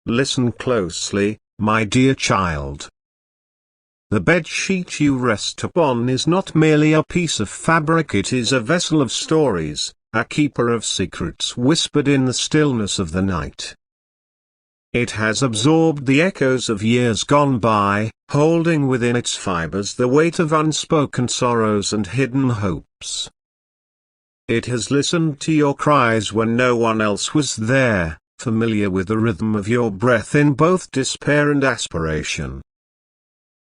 Listen closely, my dear child. The bed sheet you rest upon is not merely a piece of fabric, it is a vessel of stories, a keeper of secrets whispered in the stillness of the night. It has absorbed the echoes of years gone by, holding within its fibers the weight of unspoken sorrows and hidden hopes. It has listened to your cries when no one else was there, familiar with the rhythm of your breath in both despair and aspiration.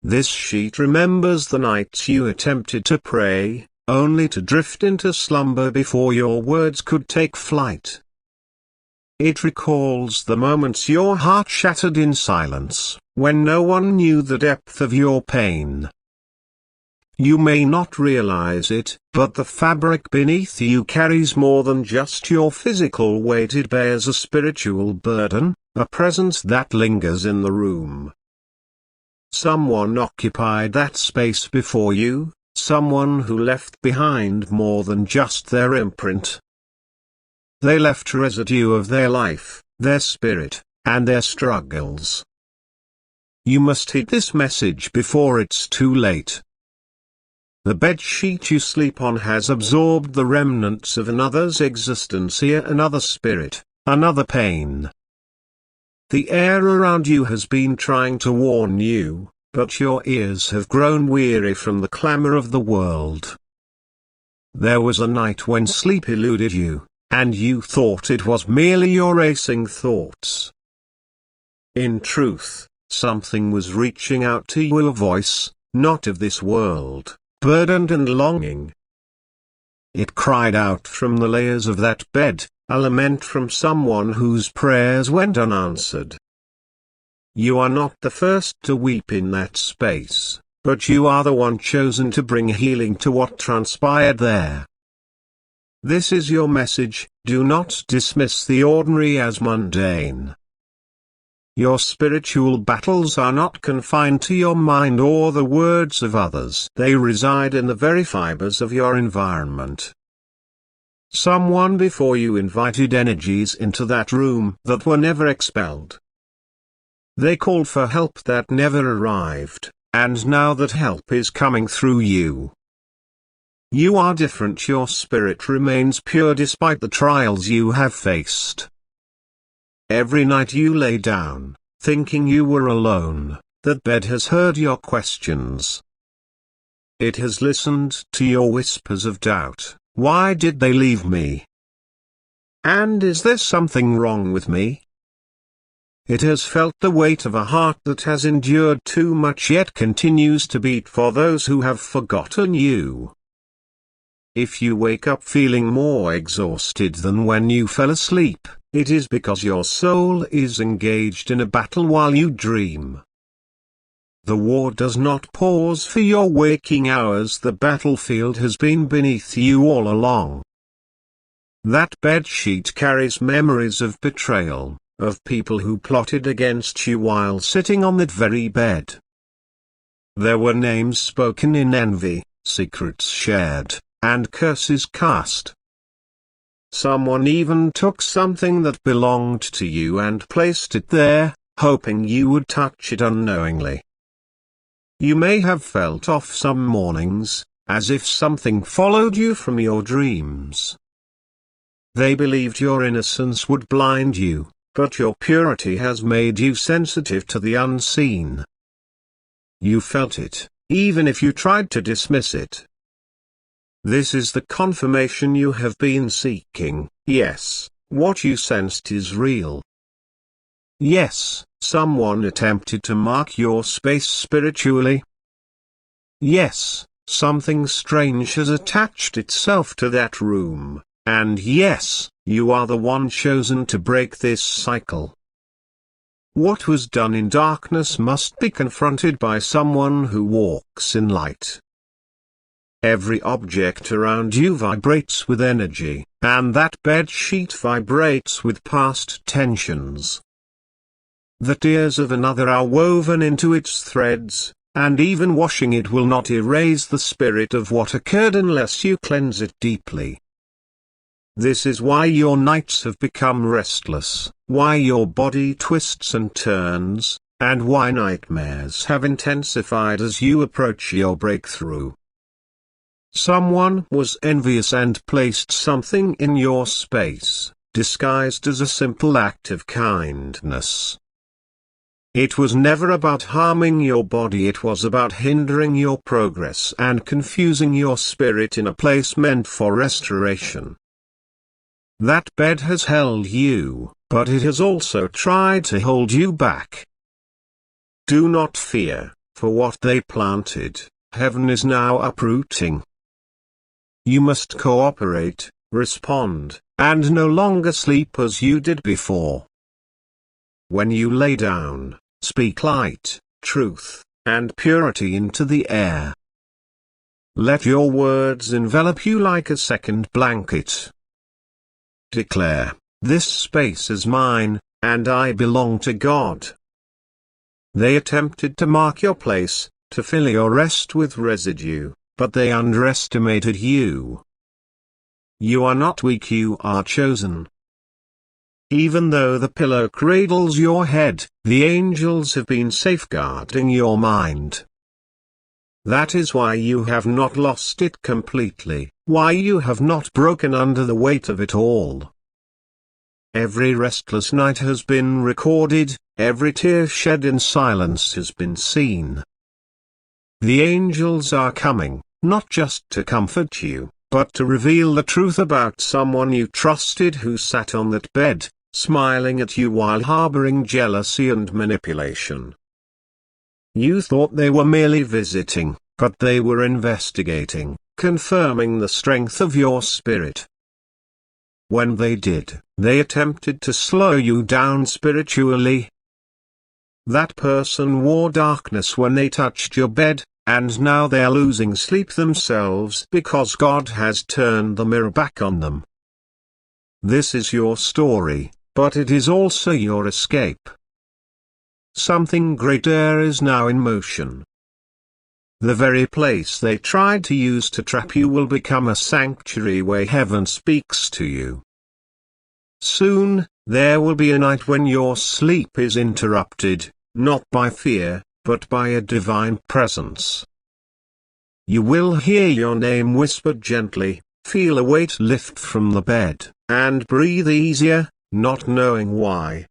This sheet remembers the nights you attempted to pray, only to drift into slumber before your words could take flight. It recalls the moments your heart shattered in silence, when no one knew the depth of your pain. You may not realize it, but the fabric beneath you carries more than just your physical weight. It bears a spiritual burden, a presence that lingers in the room. Someone occupied that space before you, someone who left behind more than just their imprint. They left residue of their life, their spirit, and their struggles. You must heed this message before it's too late. The bed sheet you sleep on has absorbed the remnants of another's existence here, another spirit, another pain. The air around you has been trying to warn you, but your ears have grown weary from the clamor of the world. There was a night when sleep eluded you, and you thought it was merely your racing thoughts. In truth, something was reaching out to you, a voice, not of this world, burdened and longing. It cried out from the layers of that bed, a lament from someone whose prayers went unanswered. You are not the first to weep in that space, but you are the one chosen to bring healing to what transpired there. This is your message: do not dismiss the ordinary as mundane. Your spiritual battles are not confined to your mind or the words of others. They reside in the very fibers of your environment. Someone before you invited energies into that room that were never expelled. They called for help that never arrived, and now that help is coming through you. You are different. Your spirit remains pure despite the trials you have faced. Every night you lay down, thinking you were alone, that bed has heard your questions. It has listened to your whispers of doubt. Why did they leave me? And is there something wrong with me? It has felt the weight of a heart that has endured too much yet continues to beat for those who have forgotten you. If you wake up feeling more exhausted than when you fell asleep, it is because your soul is engaged in a battle while you dream. The war does not pause for your waking hours. The battlefield has been beneath you all along. That bedsheet carries memories of betrayal, of people who plotted against you while sitting on that very bed. There were names spoken in envy, secrets shared, and curses cast. Someone even took something that belonged to you and placed it there, hoping you would touch it unknowingly. You may have felt off some mornings, as if something followed you from your dreams. They believed your innocence would blind you, but your purity has made you sensitive to the unseen. You felt it, even if you tried to dismiss it. This is the confirmation you have been seeking. Yes, what you sensed is real. Yes, someone attempted to mark your space spiritually. Yes, something strange has attached itself to that room, and yes, you are the one chosen to break this cycle. What was done in darkness must be confronted by someone who walks in light. Every object around you vibrates with energy, and that bed sheet vibrates with past tensions. The tears of another are woven into its threads, and even washing it will not erase the spirit of what occurred unless you cleanse it deeply. This is why your nights have become restless, why your body twists and turns, and why nightmares have intensified as you approach your breakthrough. Someone was envious and placed something in your space, disguised as a simple act of kindness. It was never about harming your body, it was about hindering your progress and confusing your spirit in a place meant for restoration. That bed has held you, but it has also tried to hold you back. Do not fear, for what they planted, heaven is now uprooting. You must cooperate, respond, and no longer sleep as you did before. When you lay down, speak light, truth, and purity into the air. Let your words envelop you like a second blanket. Declare, this space is mine, and I belong to God. They attempted to mark your place, to fill your rest with residue, but they underestimated you. You are not weak, you are chosen. Even though the pillow cradles your head, the angels have been safeguarding your mind. That is why you have not lost it completely, why you have not broken under the weight of it all. Every restless night has been recorded, every tear shed in silence has been seen. The angels are coming, not just to comfort you, but to reveal the truth about someone you trusted who sat on that bed, smiling at you while harboring jealousy and manipulation. You thought they were merely visiting, but they were investigating, confirming the strength of your spirit. When they did, they attempted to slow you down spiritually. That person wore darkness when they touched your bed, and now they are losing sleep themselves because God has turned the mirror back on them. This is your story, but it is also your escape. Something greater is now in motion. The very place they tried to use to trap you will become a sanctuary where heaven speaks to you. Soon, there will be a night when your sleep is interrupted, not by fear, but by a divine presence. You will hear your name whispered gently, feel a weight lift from the bed, and breathe easier, not knowing why.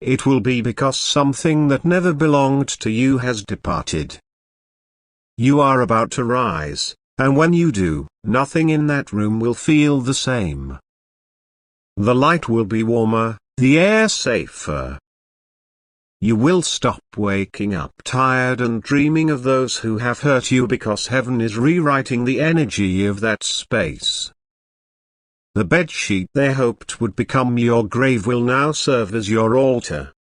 It will be because something that never belonged to you has departed. You are about to rise, and when you do, nothing in that room will feel the same. The light will be warmer, the air safer. You will stop waking up tired and dreaming of those who have hurt you because heaven is rewriting the energy of that space. The bedsheet they hoped would become your grave will now serve as your altar.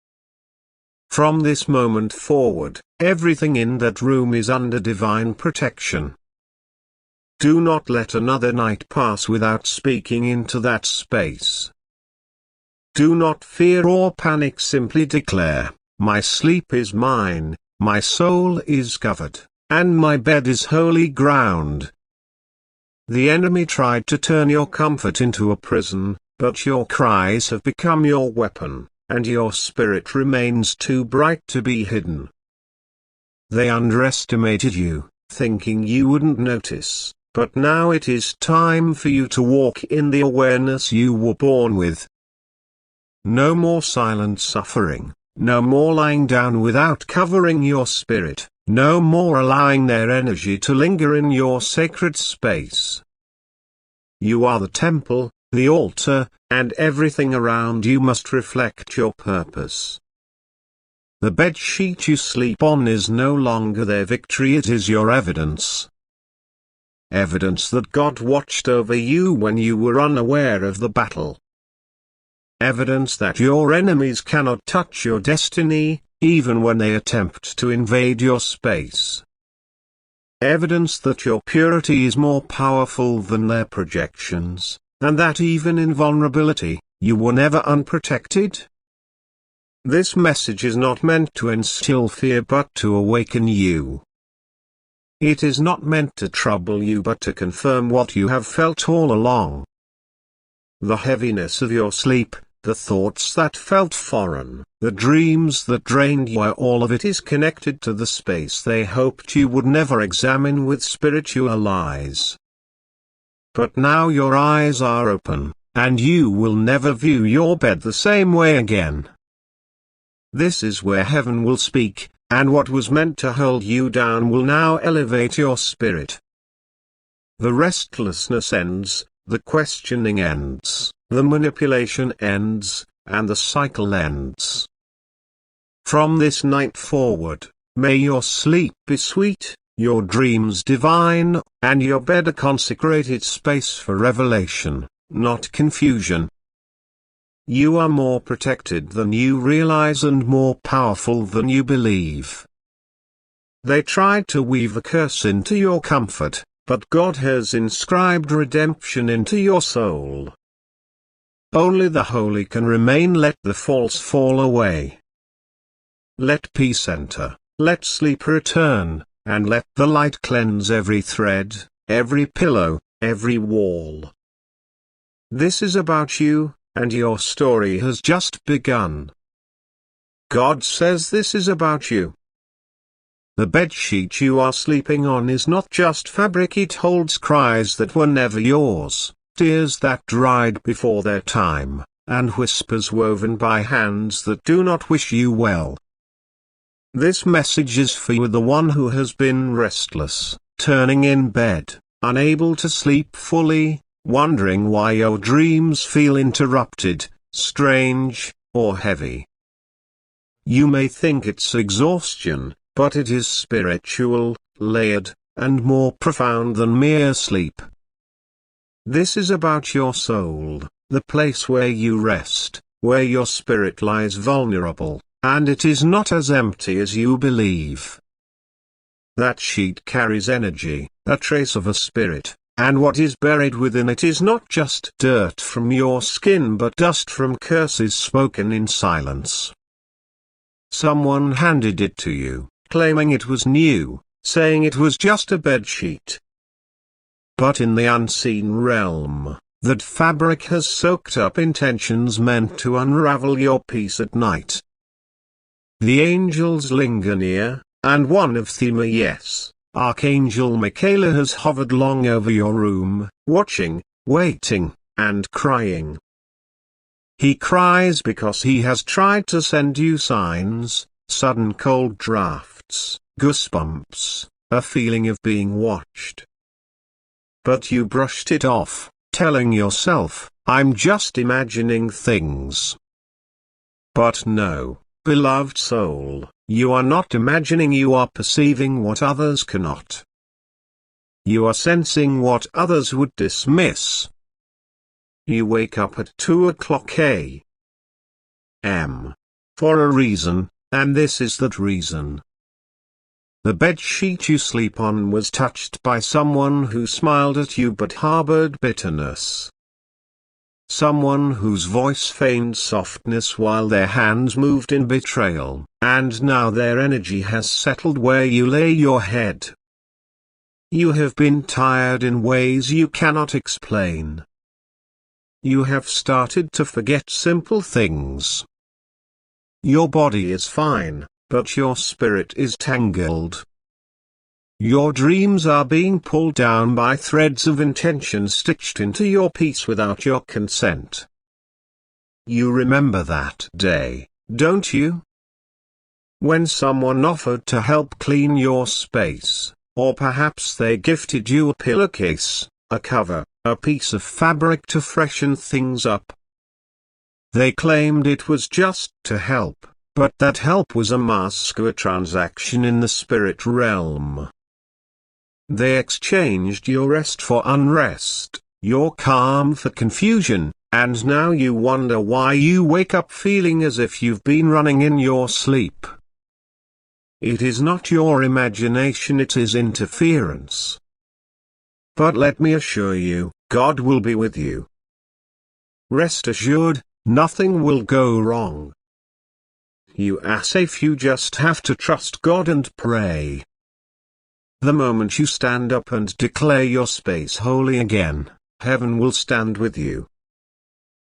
From this moment forward, everything in that room is under divine protection. Do not let another night pass without speaking into that space. Do not fear or panic, simply declare, my sleep is mine, my soul is covered, and my bed is holy ground. The enemy tried to turn your comfort into a prison, but your cries have become your weapon, and your spirit remains too bright to be hidden. They underestimated you, thinking you wouldn't notice, but now it is time for you to walk in the awareness you were born with. No more silent suffering, no more lying down without covering your spirit, no more allowing their energy to linger in your sacred space. You are the temple, the altar, and everything around you must reflect your purpose. The bedsheet you sleep on is no longer their victory, it is your evidence. Evidence that God watched over you when you were unaware of the battle. Evidence that your enemies cannot touch your destiny, even when they attempt to invade your space. Evidence that your purity is more powerful than their projections, and that even in vulnerability, you were never unprotected. This message is not meant to instill fear but to awaken you. It is not meant to trouble you but to confirm what you have felt all along. the heaviness of your sleep, the thoughts that felt foreign, the dreams that drained you, all of it is connected to the space they hoped you would never examine with spiritual eyes. But now your eyes are open, and you will never view your bed the same way again. This is where heaven will speak, and what was meant to hold you down will now elevate your spirit. The restlessness ends, the questioning ends, the manipulation ends, and the cycle ends. From this night forward, may your sleep be sweet, your dreams divine, and your bed a consecrated space for revelation, not confusion. You are more protected than you realize and more powerful than you believe. They tried to weave a curse into your comfort, but God has inscribed redemption into your soul. Only the holy can remain. Let the false fall away. Let peace enter, let sleep return, and let the light cleanse every thread, every pillow, every wall. This is about you, and your story has just begun. God says this is about you. The bedsheet you are sleeping on is not just fabric, it holds cries that were never yours, tears that dried before their time, and whispers woven by hands that do not wish you well. This message is for you, the one who has been restless, turning in bed, unable to sleep fully, wondering why your dreams feel interrupted, strange, or heavy. You may think it's exhaustion, but it is spiritual, layered, and more profound than mere sleep. This is about your soul, the place where you rest, where your spirit lies vulnerable, and it is not as empty as you believe. That sheet carries energy, a trace of a spirit, and what is buried within it is not just dirt from your skin but dust from curses spoken in silence. Someone handed it to you, claiming it was new, saying it was just a bedsheet. But in the unseen realm, that fabric has soaked up intentions meant to unravel your peace at night. The angels linger near, and one of them, yes, Archangel Michaela, has hovered long over your room, watching, waiting, and crying. He cries because he has tried to send you signs, sudden cold drafts, goosebumps, a feeling of being watched. But you brushed it off, telling yourself, I'm just imagining things. But no, beloved soul, you are not imagining, you are perceiving what others cannot. You are sensing what others would dismiss. You wake up at 2 o'clock a.m. for a reason, and this is that reason. The bedsheet you sleep on was touched by someone who smiled at you but harbored bitterness. Someone whose voice feigned softness while their hands moved in betrayal, and now their energy has settled where you lay your head. You have been tired in ways you cannot explain. You have started to forget simple things. Your body is fine, but your spirit is tangled. Your dreams are being pulled down by threads of intention stitched into your peace without your consent. You remember that day, don't you? When someone offered to help clean your space, or perhaps they gifted you a pillowcase, a cover, a piece of fabric to freshen things up. They claimed it was just to help, but that help was a mask, a transaction in the spirit realm. They exchanged your rest for unrest, your calm for confusion, and now you wonder why you wake up feeling as if you've been running in your sleep. It is not your imagination, it is interference. But let me assure you, God will be with you. Rest assured, nothing will go wrong. You are safe, you just have to trust God and pray. The moment you stand up and declare your space holy again, heaven will stand with you.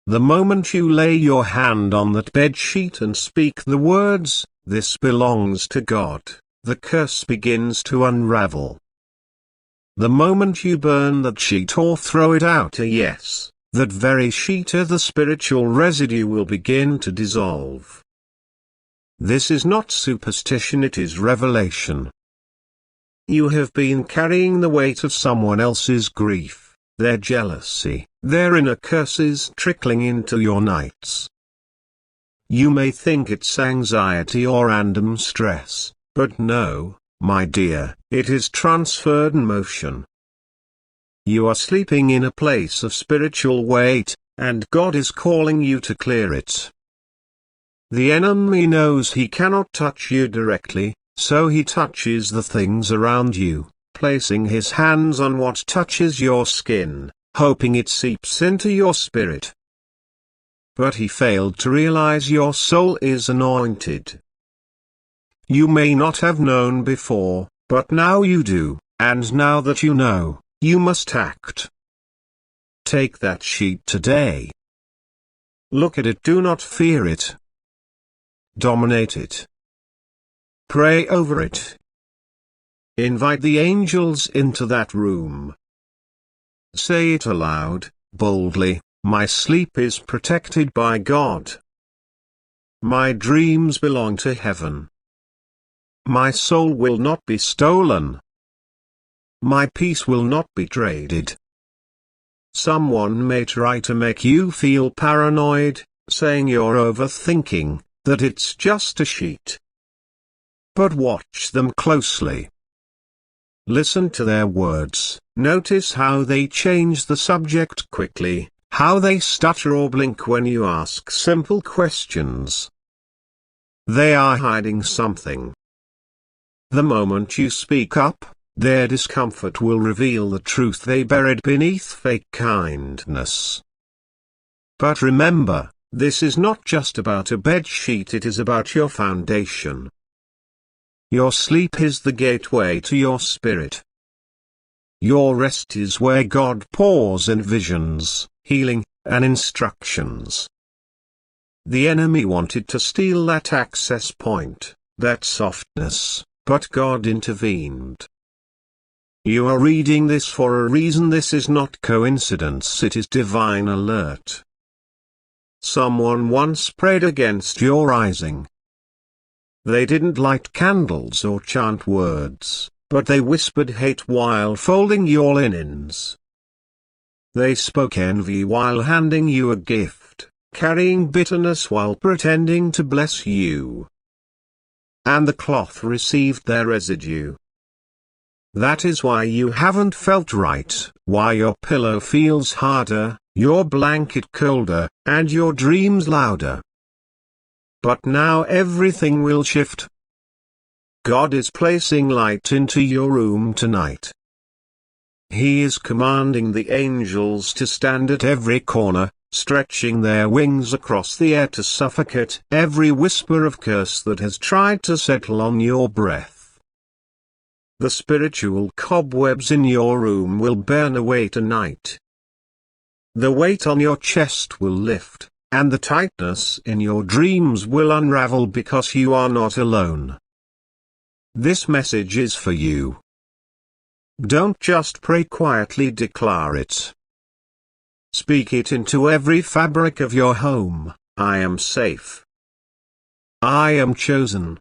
The moment you lay your hand on that bedsheet and speak the words, "This belongs to God," the curse begins to unravel. The moment you burn that sheet or throw it out, yes, that very sheet or the spiritual residue will begin to dissolve. This is not superstition, it is revelation. You have been carrying the weight of someone else's grief, their jealousy, their inner curses trickling into your nights. You may think it's anxiety or random stress, but no, my dear, it is transferred motion. You are sleeping in a place of spiritual weight, and God is calling you to clear it. The enemy knows he cannot touch you directly, so he touches the things around you, placing his hands on what touches your skin, hoping it seeps into your spirit. But he failed to realize your soul is anointed. You may not have known before, but now you do, and now that you know, you must act. Take that sheet today. Look at it, do not fear it. Dominate it. Pray over it. Invite the angels into that room. Say it aloud, boldly, "My sleep is protected by God. My dreams belong to heaven. My soul will not be stolen. My peace will not be traded." Someone may try to make you feel paranoid, saying you're overthinking, that it's just a sheet. But watch them closely. Listen to their words, notice how they change the subject quickly, how they stutter or blink when you ask simple questions. They are hiding something. The moment you speak up, their discomfort will reveal the truth they buried beneath fake kindness. But remember, this is not just about a bedsheet, it is about your foundation. Your sleep is the gateway to your spirit. Your rest is where God pours in visions, healing, and instructions. The enemy wanted to steal that access point, that softness, but God intervened. You are reading this for a reason. This is not coincidence, it is divine alert. Someone once prayed against your rising. They didn't light candles or chant words, but they whispered hate while folding your linens. They spoke envy while handing you a gift, carrying bitterness while pretending to bless you. And the cloth received their residue. That is why you haven't felt right, why your pillow feels harder, your blanket colder, and your dreams louder. But now everything will shift. God is placing light into your room tonight. He is commanding the angels to stand at every corner, stretching their wings across the air to suffocate every whisper of curse that has tried to settle on your breath. The spiritual cobwebs in your room will burn away tonight. The weight on your chest will lift, and the tightness in your dreams will unravel because you are not alone. This message is for you. Don't just pray quietly, declare it. Speak it into every fabric of your home. I am safe. I am chosen.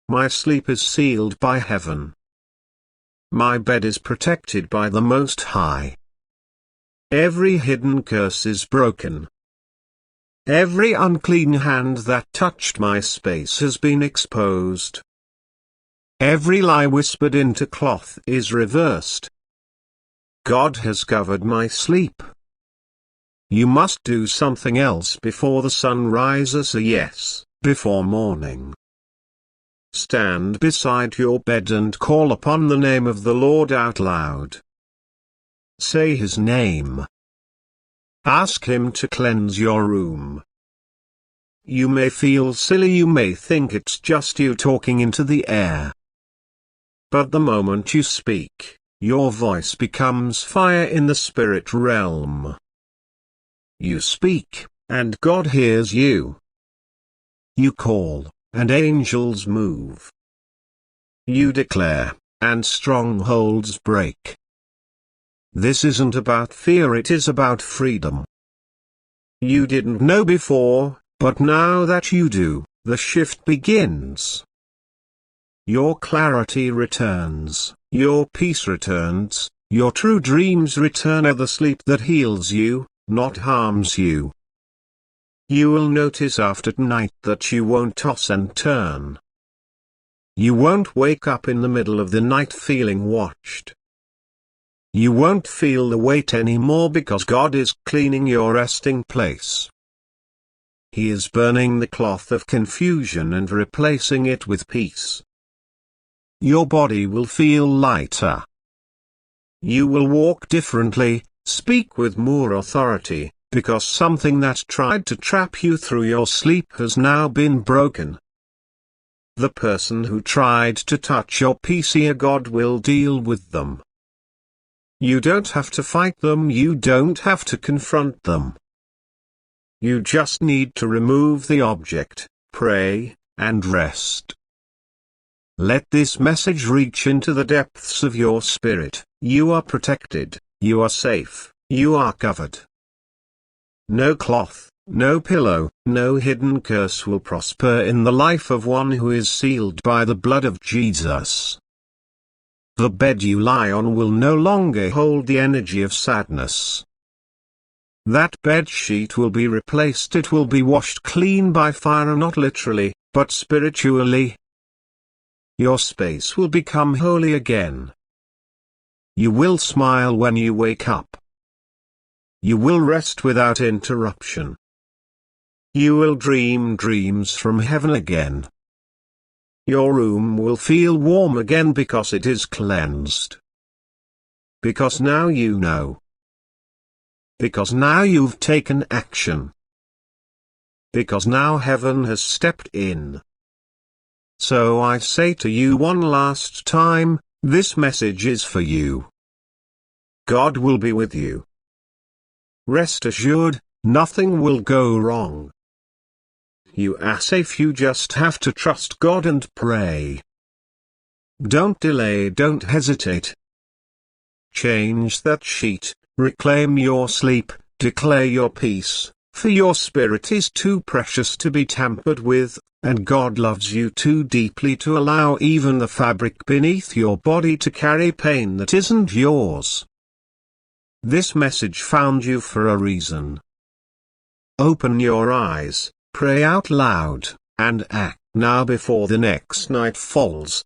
My sleep is sealed by heaven. My bed is protected by the Most High. Every hidden curse is broken. Every unclean hand that touched my space has been exposed. Every lie whispered into cloth is reversed. God has covered my sleep. You must do something else before the sun rises, yes, before morning. Stand beside your bed and call upon the name of the Lord out loud. Say his name. Ask him to cleanse your room. You may feel silly, you may think it's just you talking into the air. But the moment you speak, your voice becomes fire in the spirit realm. You speak, and God hears you. You call, and angels move. You declare, and strongholds break. This isn't about fear, it is about freedom. You didn't know before, but now that you do, the shift begins. Your clarity returns, your peace returns, your true dreams return. The sleep that heals you, not harms you. You will notice after tonight that you won't toss and turn. You won't wake up in the middle of the night feeling watched. You won't feel the weight anymore because God is cleaning your resting place. He is burning the cloth of confusion and replacing it with peace. Your body will feel lighter. You will walk differently, speak with more authority, because something that tried to trap you through your sleep has now been broken. The person who tried to touch your peace, God will deal with them. You don't have to fight them, you don't have to confront them. You just need to remove the object, pray, and rest. Let this message reach into the depths of your spirit. You are protected, you are safe, you are covered. No cloth, no pillow, no hidden curse will prosper in the life of one who is sealed by the blood of Jesus. The bed you lie on will no longer hold the energy of sadness. That bed sheet will be replaced, it will be washed clean by fire, not literally, but spiritually. Your space will become holy again. You will smile when you wake up. You will rest without interruption. You will dream dreams from heaven again. Your room will feel warm again because it is cleansed. Because now you know. Because now you've taken action. Because now heaven has stepped in. So I say to you one last time, this message is for you. God will be with you. Rest assured, nothing will go wrong. You are safe, you just have to trust God and pray. Don't delay, don't hesitate. Change that sheet, reclaim your sleep, declare your peace, for your spirit is too precious to be tampered with, and God loves you too deeply to allow even the fabric beneath your body to carry pain that isn't yours. This message found you for a reason. Open your eyes, pray out loud, and act now before the next night falls.